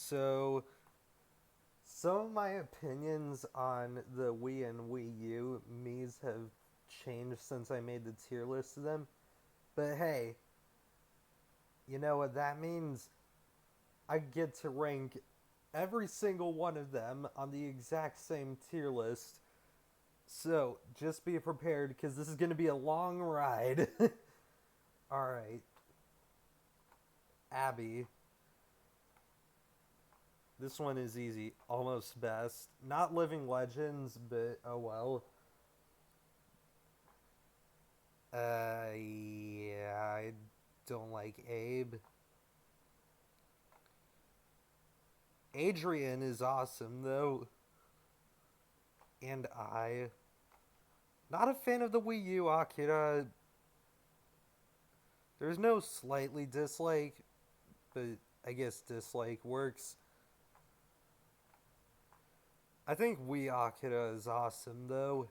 So, some of my opinions on the Wii and Wii U Mii's have changed since I made the tier list of them. But hey, you know what that means? I get to rank every single one of them on the exact same tier list. So, just be prepared because this is going to be a long ride. Alright, Abby. This one is easy. Almost best. Not living legends, but oh well. Yeah, I don't like Abe. Adrian is awesome, though. And I. Not a fan of the Wii U Akira. There's no slightly dislike, but I guess dislike works. I think Wii Akira is awesome, though.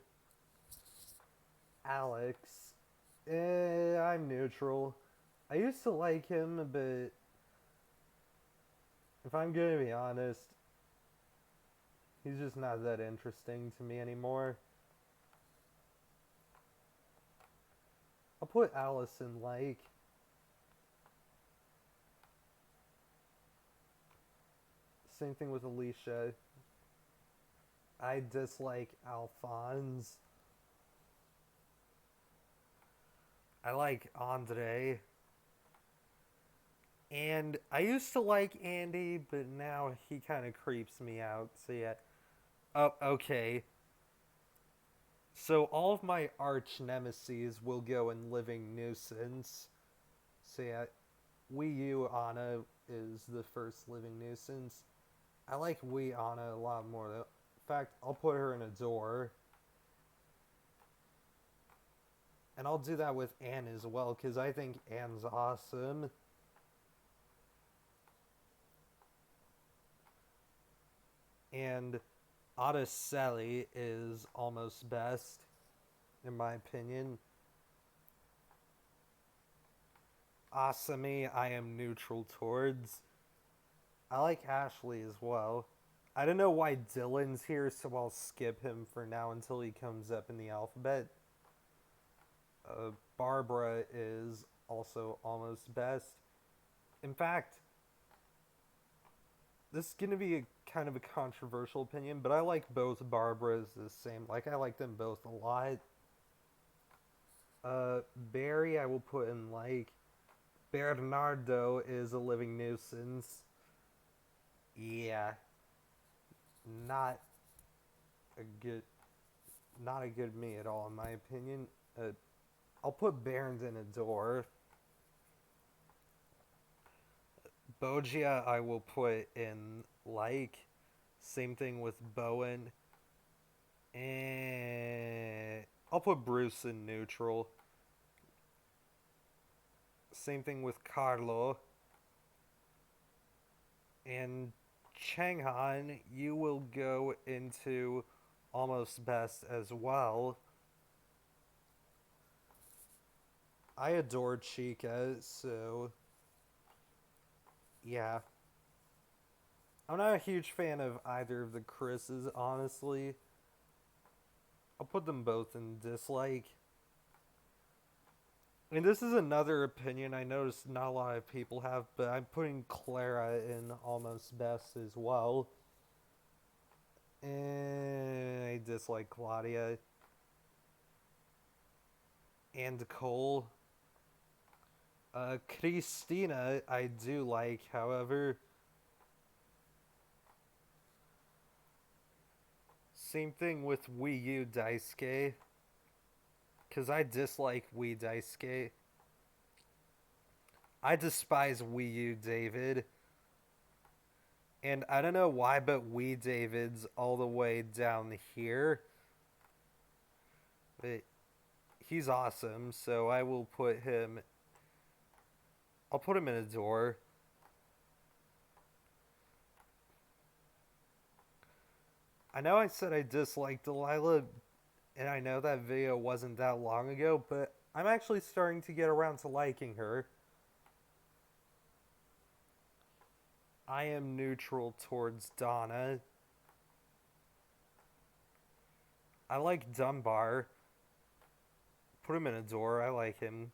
Alex. I'm neutral. I used to like him, but if I'm gonna be honest, he's just not that interesting to me anymore. I'll put Allison like. Same thing with Alicia. I dislike Alphonse. I like Andre. And I used to like Andy, but now he kind of creeps me out. So yeah. Oh, okay. So all of my arch nemesis will go in Living Nuisance. So yeah, Wii U Anna is the first Living Nuisance. I like Wii Anna a lot more though. In fact, I'll put her in Adore. And I'll do that with Anne as well, because I think Anne's awesome. And Araceli is almost best, in my opinion. Asami, I am neutral towards. I like Ashley as well. I don't know why Dylan's here, so I'll skip him for now until he comes up in the alphabet. Barbara is also almost best. In fact, this is going to be a kind of a controversial opinion, but I like both Barbaras the same. Like, I like them both a lot. Barry, I will put in like. Bernardo is a living nuisance. Yeah, not a good, not a good me at all, in my opinion. I'll put Barons in Adore. Bogia, I will put in like. Same thing with Bowen. And I'll put Bruce in neutral. Same thing with Carlo. And Changhan, you will go into almost best as well. I adore Chica, so yeah. I'm not a huge fan of either of the Chris's, honestly. I'll put them both in dislike. I mean, this is another opinion I noticed not a lot of people have, but I'm putting Clara in almost best as well. And I dislike Claudia. And Cole. Christina, I do like, however. Same thing with Wii U Daisuke. Because I dislike Wii Daisuke. I despise Wii U David. And I don't know why, but Wii David's all the way down here. But he's awesome, so I will put him. I'll put him in Adore. I know I said I disliked Delilah, and I know that video wasn't that long ago, but I'm actually starting to get around to liking her. I am neutral towards Donna. I like Dunbar. Put him in Adore. I like him.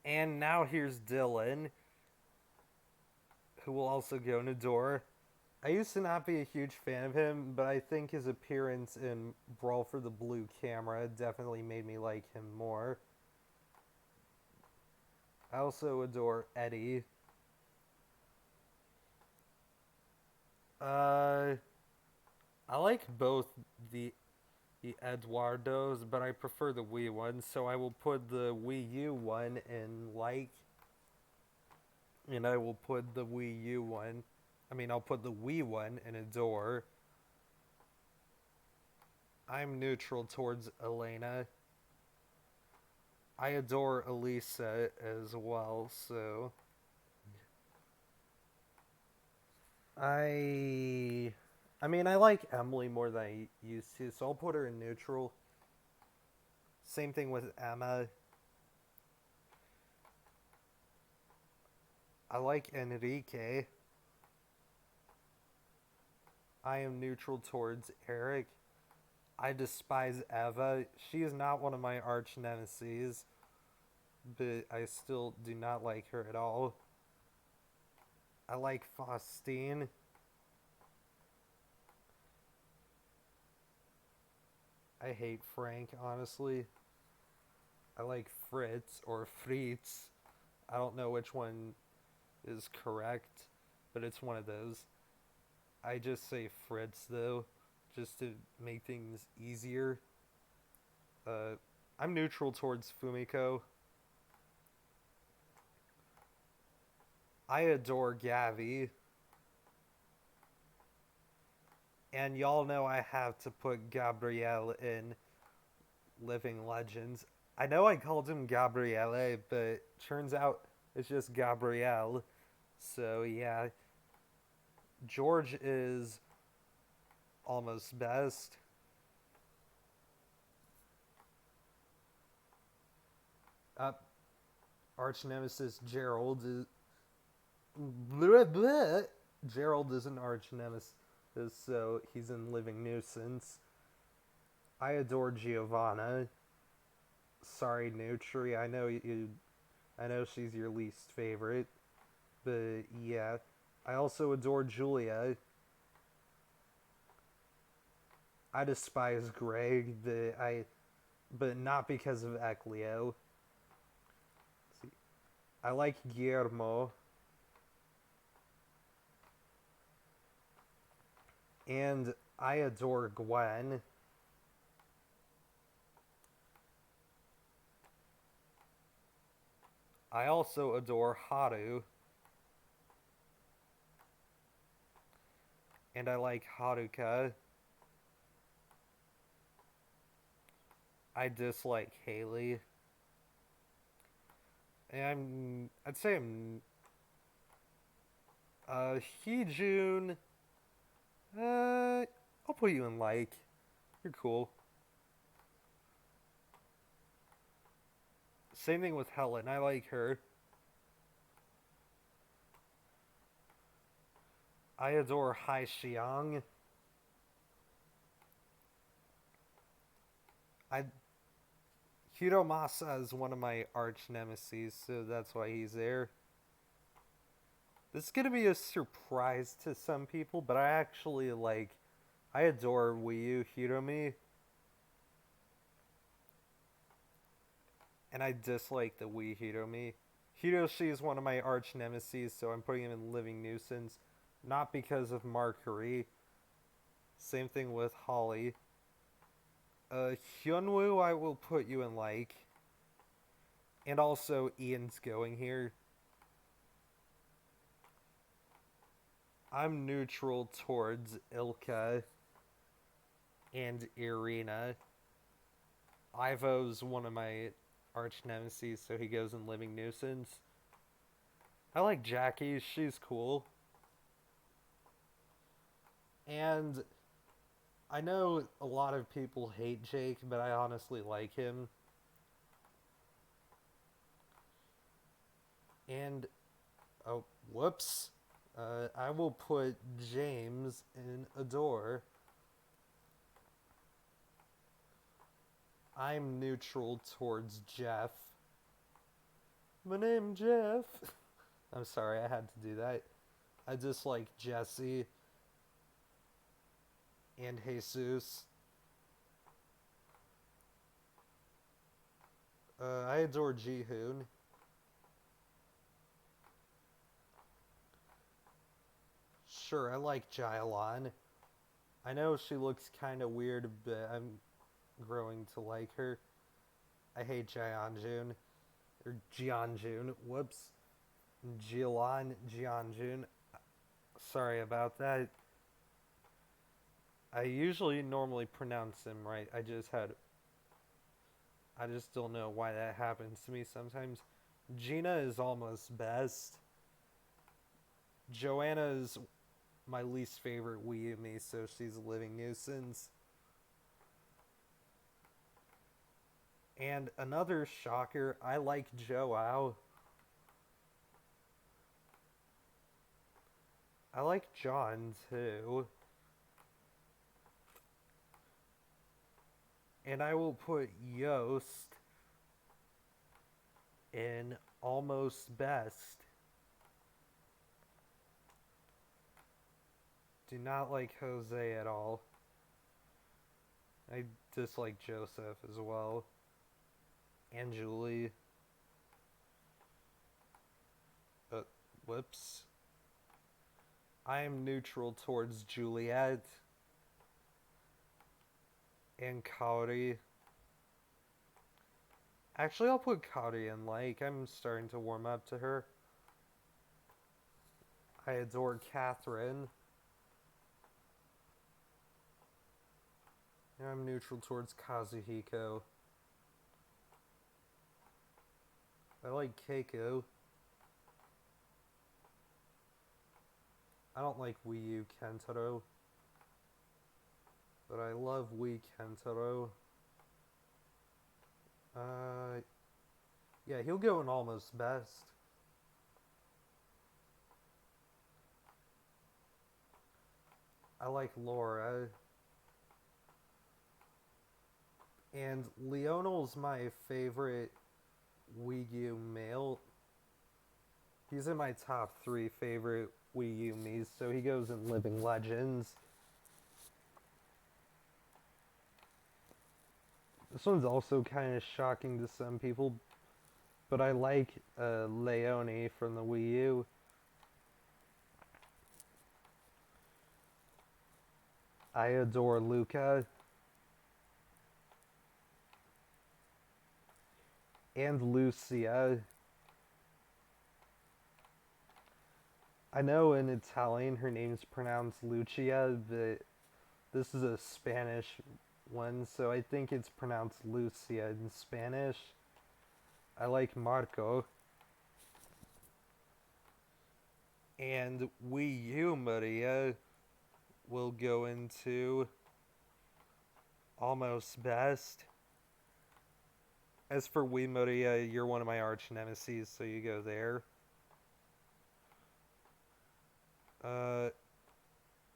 And now here's Dylan, who will also go in Adore. I used to not be a huge fan of him, but I think his appearance in Brawl for the Blue Camera definitely made me like him more. I also adore Eddie. I like both the the Eduardos, but I prefer the Wii one, so I will put the Wii U one in like, and I will put the Wii U one. I'll put the Wii one in Adore. I'm neutral towards Elena. I adore Elisa as well, so I I like Emily more than I used to, so I'll put her in neutral. Same thing with Emma. I like Enrique. I am neutral towards Eric. I despise Eva. She is not one of my arch nemesis, but I still do not like her at all. I like Faustine. I hate Frank, honestly. I like Fritz or Fritz. I don't know which one is correct, but it's one of those. I just say Fritz though, just to make things easier. Uh, I'm neutral towards Fumiko. I adore Gavi. And y'all know I have to put Gabrielle in Living Legends. I know I called him Gabriele, but turns out it's just Gabrielle. So yeah, George is almost best. Uh, Arch nemesis Gerald is. Blah, blah. Gerald is an arch nemesis, so he's in Living Nuisance. I adore Giovanna. Sorry, Nutri. I know you. I know she's your least favorite, but yeah. I also adore Julia. I despise Greg, but not because of Eclio. I like Guillermo. And I adore Gwen. I also adore Haru. And I like Haruka. I dislike Haley. And I'd say I'm Heejun. I'll put you in like. You're cool. Same thing with Helen. I like her. I adore Hai Xiang. I Hiromasa is one of my arch nemesis, so that's why he's there. This is gonna be a surprise to some people, but I actually like. I adore Wii U Hiromi, and I dislike the Wii Hiromi. Hiroshi is one of my arch nemesis, so I'm putting him in Living Nuisance, not because of Marguerite. Same thing with Holly. Hyunwoo, I will put you in like. And also, Ian's going here. I'm neutral towards Ilka and Irina. Ivo's one of my arch nemesis, so he goes in Living Nuisance. I like Jackie, she's cool. And I know a lot of people hate Jake, but I honestly like him. And Oh, whoops. I will put James in Adore. I'm neutral towards Jeff. My name Jeff. I'm sorry, I had to do that. I dislike Jesse and Jesus. I adore Jihoon. Sure, I like Jyalon. I know she looks kind of weird, but I'm growing to like her. I hate Jeonjun. Or Jeonjun. Whoops. Jeonjun. Sorry about that. I usually normally pronounce him right. I just don't know why that happens to me sometimes. Gina is almost best. Joanna is my least favorite Wii so she's a living nuisance. And another shocker, I like Joao. I like John too. And I will put Yost in almost best. Do not like Jose at all. I dislike Joseph as well. And Julie. Uh, whoops. I am neutral towards Juliet and Kaori. Actually, I'll put Kaori in like. I'm starting to warm up to her. I adore Catherine. And I'm neutral towards Kazuhiko. I like Keiko. I don't like Wii U Kentaro. But I love Wii Kentaro. Yeah, he'll go in almost best. I like Laura. And Leonel's my favorite Wii U male. He's in my top 3 favorite Wii U Miis, so he goes in Living Legends. This one's also kind of shocking to some people, but I like Leone from the Wii U. I adore Luca. And Lucia. I know in Italian her name's pronounced Lucia, but this is a Spanish one, so I think it's pronounced Lucia in Spanish. I like Marco. And Wii U Maria will go into almost best. As for Wii Maria, you're one of my arch nemesis, so you go there.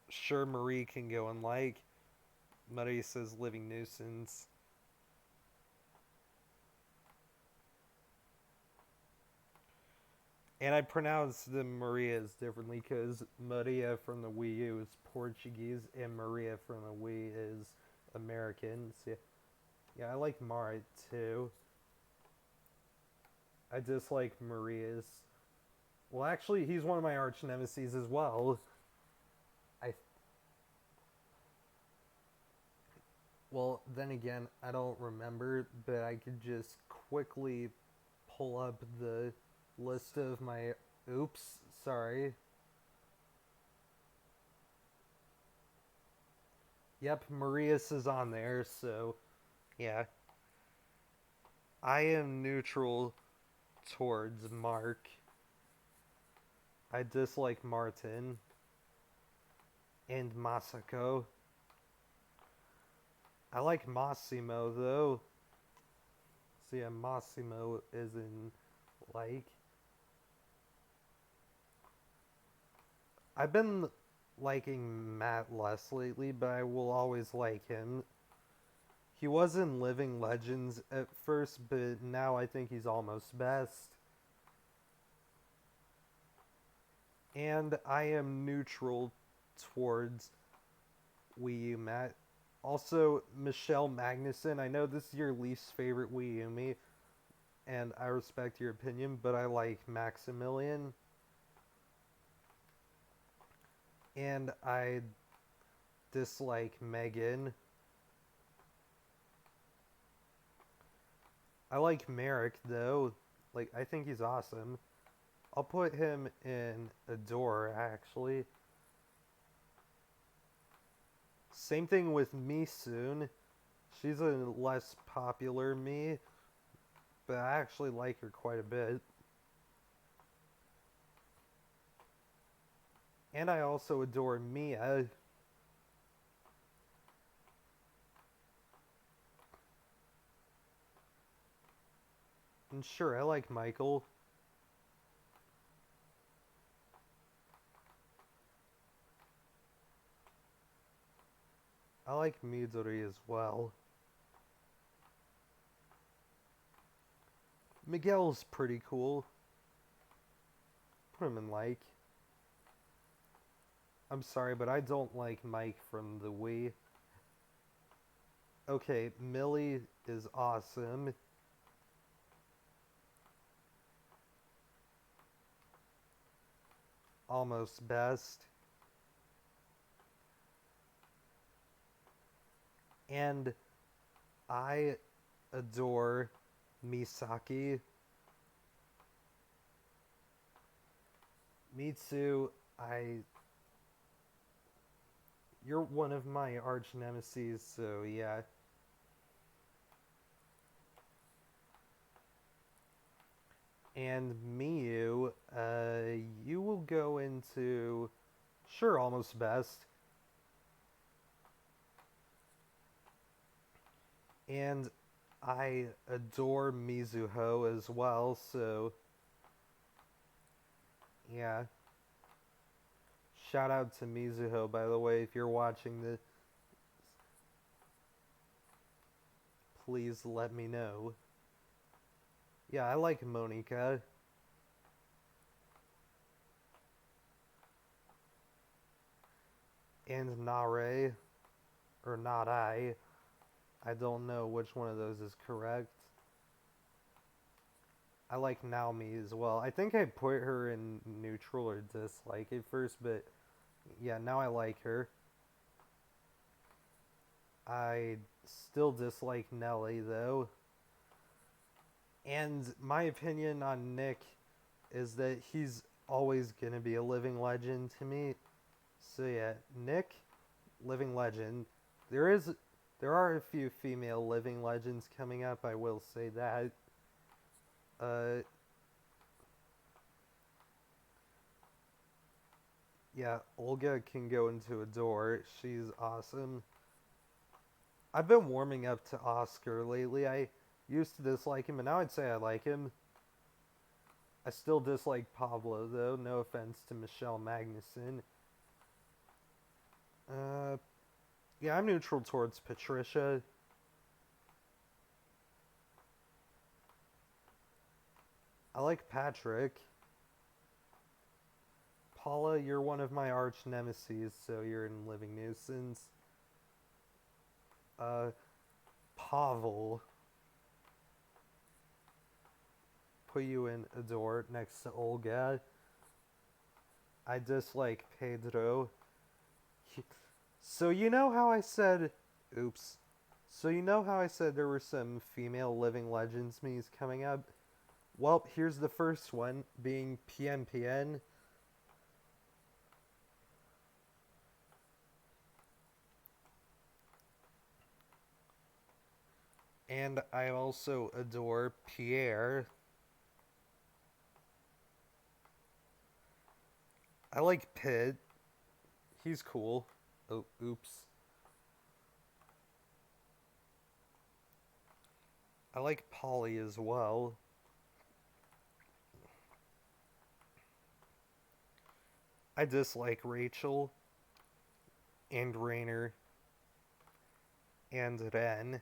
Sure, Marie can go in like. Maria says living nuisance. And I pronounce the Marias differently because Maria from the Wii U is Portuguese and Maria from the Wii is American. So yeah, I like Mara too. I dislike Maria's. Well, actually, he's one of my arch nemesis as well. I. Well, then again, I don't remember, but I could just quickly pull up the list of my. Oops, sorry. Yep, Marius is on there, so yeah. I am neutral towards Mark. I dislike Martin and Masako. I like Massimo though. So yeah, Massimo is in like. I've been liking Matt less lately, but I will always like him. He was in Living Legends at first, but now I think he's almost best. And I am neutral towards Wii U Matt. Also, Michelle Magnuson, I know this is your least favorite Wii U me, and I respect your opinion, but I like Maximilian. And I dislike Megan. I like Merrick, though. Like, I think he's awesome. I'll put him in Adore, actually. Same thing with Misoon. She's a less popular me, but I actually like her quite a bit. And I also adore Mia. And sure, I like Michael. I like Midori as well. Miguel's pretty cool. Put him in like. I'm sorry, but I don't like Mike from the Wii. Okay, Millie is awesome. Almost best. And I adore Misaki. Mitsu, I. You're one of my arch nemesis, so yeah. And Miyu, you will go into. Sure, almost best. And I adore Mizuho as well, so yeah. Shout out to Mizuho, by the way, if you're watching this. Please let me know. Yeah, I like Monica. And Nare, or not I don't know which one of those is correct. I like Naomi as well. I think I put her in neutral or dislike at first, but yeah, now I like her. I still dislike Nelly though. And my opinion on Nick is that he's always gonna be a living legend to me. So yeah, Nick, living legend. There are a few female living legends coming up. I will say that. Uh, yeah, Olga can go into Adore. She's awesome. I've been warming up to Oscar lately. I used to dislike him, but now I'd say I like him. I still dislike Pablo, though. No offense to Michelle Magnuson. Uh, yeah, I'm neutral towards Patricia. I like Patrick. Paula, you're one of my arch nemesis, so you're in Living Nuisance. Uh, Pavel, put you in Adore next to Olga. I dislike Pedro. So you know how I said, oops. So you know how I said there were some female living legends me's coming up? Well, here's the first one, being PNPN. And I also adore Pierre. I like Pitt. He's cool. Oh, oops. I like Polly as well. I dislike Rachel and Rainer and Ren.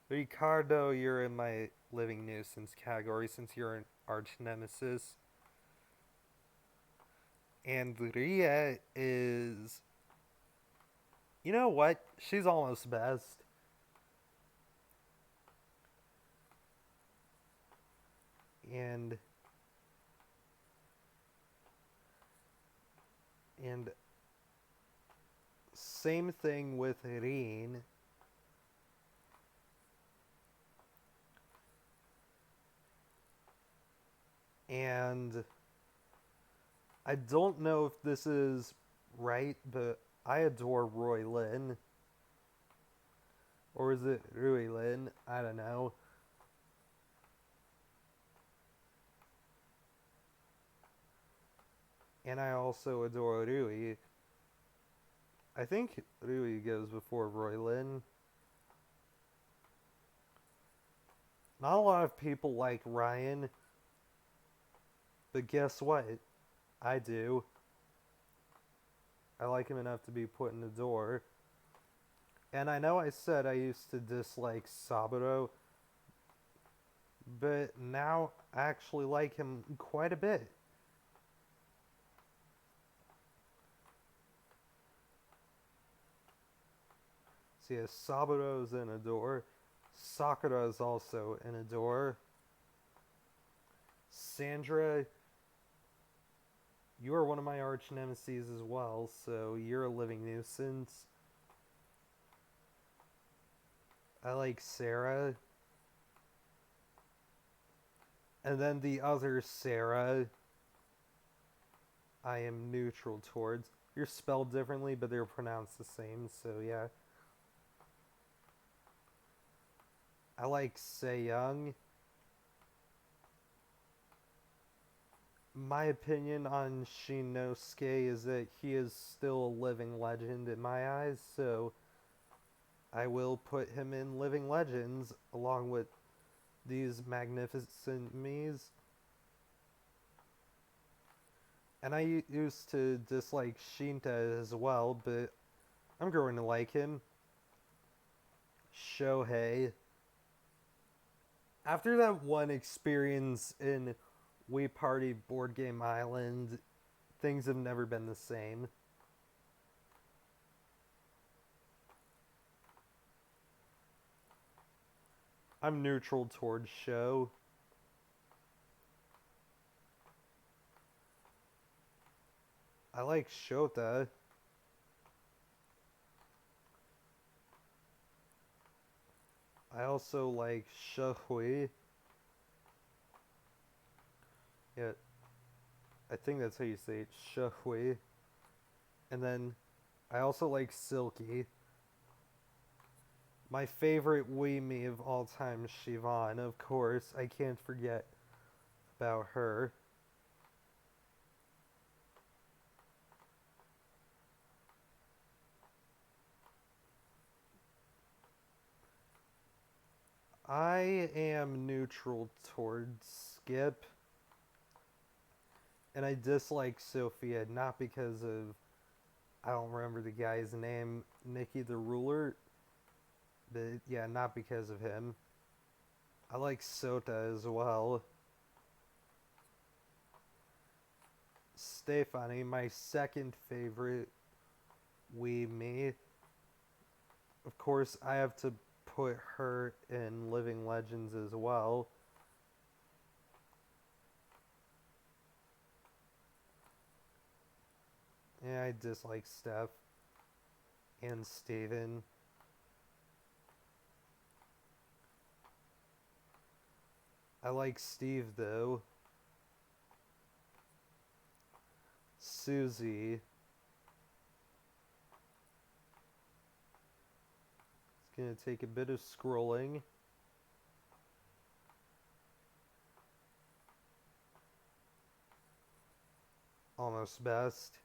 Ricardo, you're in my living nuisance category since you're an arch nemesis. And Ria is. You know what? She's almost best. And. And. Same thing with Reen. And. I don't know if this is right, but I adore Roy Lin. Or is it Rui Lin? I don't know. And I also adore Rui. I think Rui goes before Roy Lin. Not a lot of people like Ryan, but guess what? I do. I like him enough to be put in the door. And I know I said I used to dislike Saburo, but now I actually like him quite a bit. So yeah, Saburo's in a door. Sakura is also in a door. Sandra, you are one of my arch nemesis as well, so you're a living nuisance. I like Sarah. And then the other Sarah, I am neutral towards. You're spelled differently, but they're pronounced the same, so yeah. I like Young. My opinion on Shinosuke is that he is still a living legend in my eyes, so I will put him in Living Legends along with these magnificent me's. And I used to dislike Shinta as well, but I'm growing to like him. Shohei. After that one experience in Wii Party Board Game Island, things have never been the same. I'm neutral towards Sho. I like Shota. I also like Shahui. Yeah, I think that's how you say it, Shahui. And then I also like Silky. My favorite Weemi of all time is Shivan, of course. I can't forget about her. I am neutral towards Skip. And I dislike Sophia, not because of, I don't remember the guy's name, Nikki the Ruler. But yeah, not because of him. I like Sota as well. Stefani, my second favorite Weemi. Of course, I have to put her in Living Legends as well. Yeah, I dislike Steph and Steven. I like Steve though. Susie. It's gonna take a bit of scrolling. Almost best.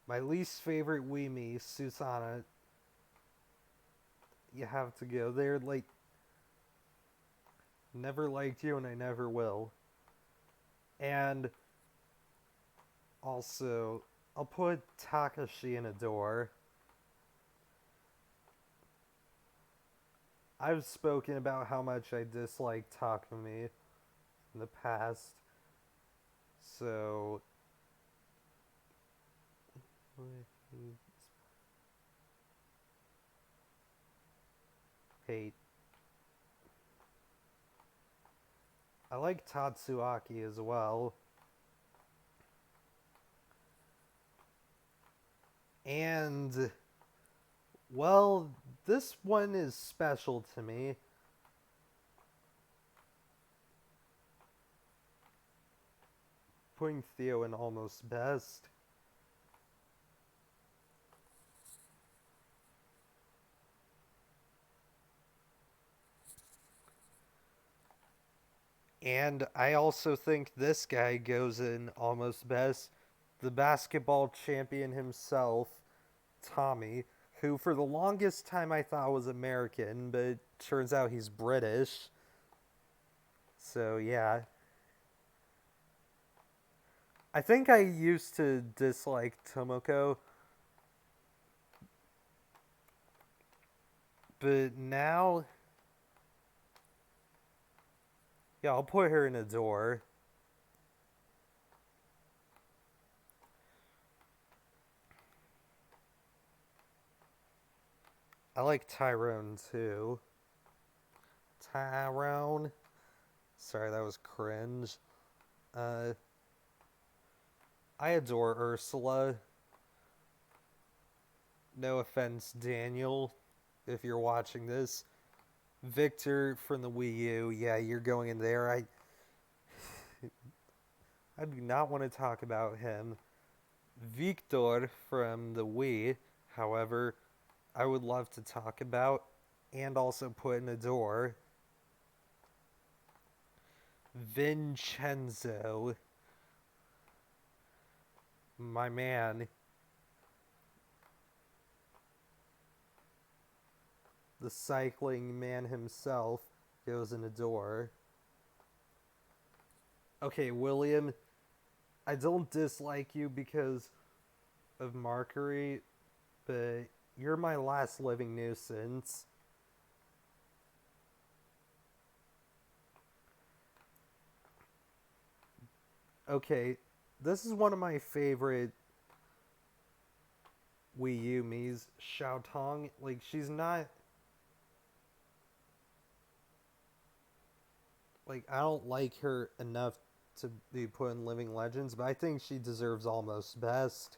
My least favorite Weemi, Susana. You have to go there. Like, Never liked you and I never will. And also, I'll put Takashi in a door. I've spoken about how much I dislike Takumi in the past. So, hate. I like Tatsuaki as well. And, well, this one is special to me. Putting Theo in almost best. And I also think this guy goes in almost best. The basketball champion himself, Tommy, who for the longest time I thought was American, but turns out he's British. So, yeah. I think I used to dislike Tomoko, but now, yeah, I'll put her in a door. I like Tyrone too. Tyrone. Sorry, that was cringe. I adore Ursula. No offense, Daniel, if you're watching this. Victor from the Wii U, yeah, you're going in there. I do not want to talk about him. Victor from the Wii, however, I would love to talk about and also put in a door. Vincenzo, my man. The cycling man himself goes in a door. Okay, William, I don't dislike you because of Markery, but you're my last living nuisance. Okay, this is one of my favorite Wii U Mii's, Xiao Tong. Like, she's not. Like, I don't like her enough to be put in Living Legends, but I think she deserves almost best.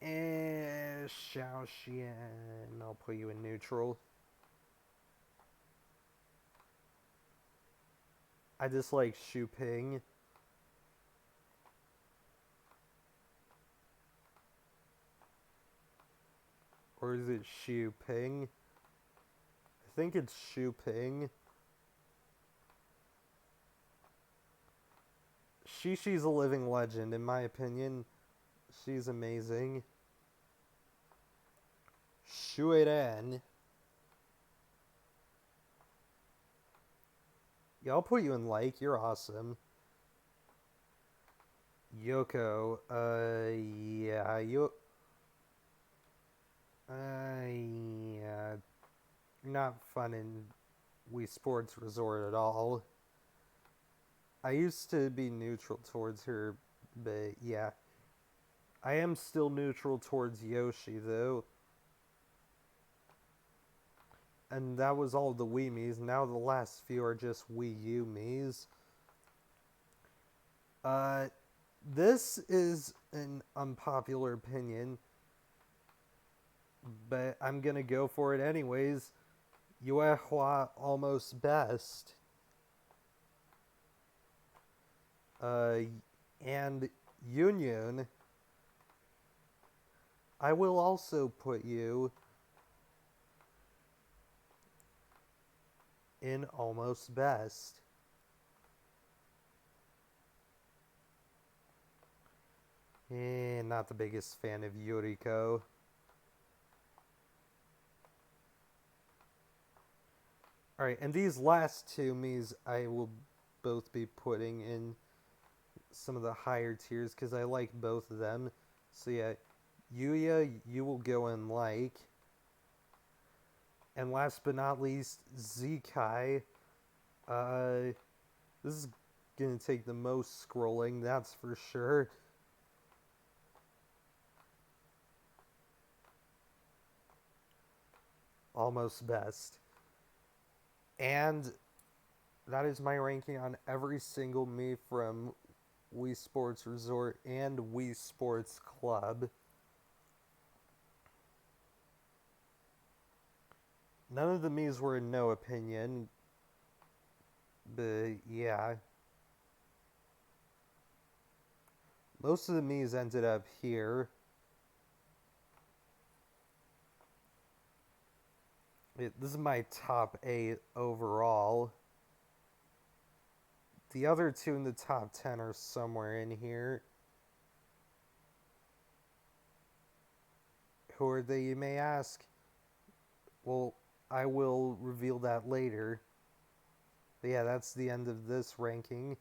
And Xiao Xian, I'll put you in neutral. I dislike Xu Ping. Or is it Xu Ping? I think it's Xu Ping. She's a living legend, in my opinion. She's amazing. Shui Ren. Yeah, I'll put you in like. You're awesome. Yoko. Yeah, yeah. Not fun in Wii Sports Resort at all. I used to be neutral towards her, but yeah. I am still neutral towards Yoshi, though. And that was all the Wii Mii's. Now the last few are just Wii U Mii's. This is an unpopular opinion, but I'm gonna go for it anyways. Yuehua almost best. And Union, I will also put you in almost best. Not the biggest fan of Yuriko. Alright, and these last two Miis I will both be putting in some of the higher tiers because I like both of them. So yeah, Yuya, you will go in like. And last but not least, Zekai. Uh, this is gonna take the most scrolling, that's for sure. Almost best. And that is my ranking on every single Mii from Wii Sports Resort and Wii Sports Club. None of the Miis were in no opinion, but yeah. Most of the Miis ended up here. This is my top 8 overall. The other two in the top 10 are somewhere in here. Who are they, you may ask? Well, I will reveal that later. But yeah, that's the end of this ranking.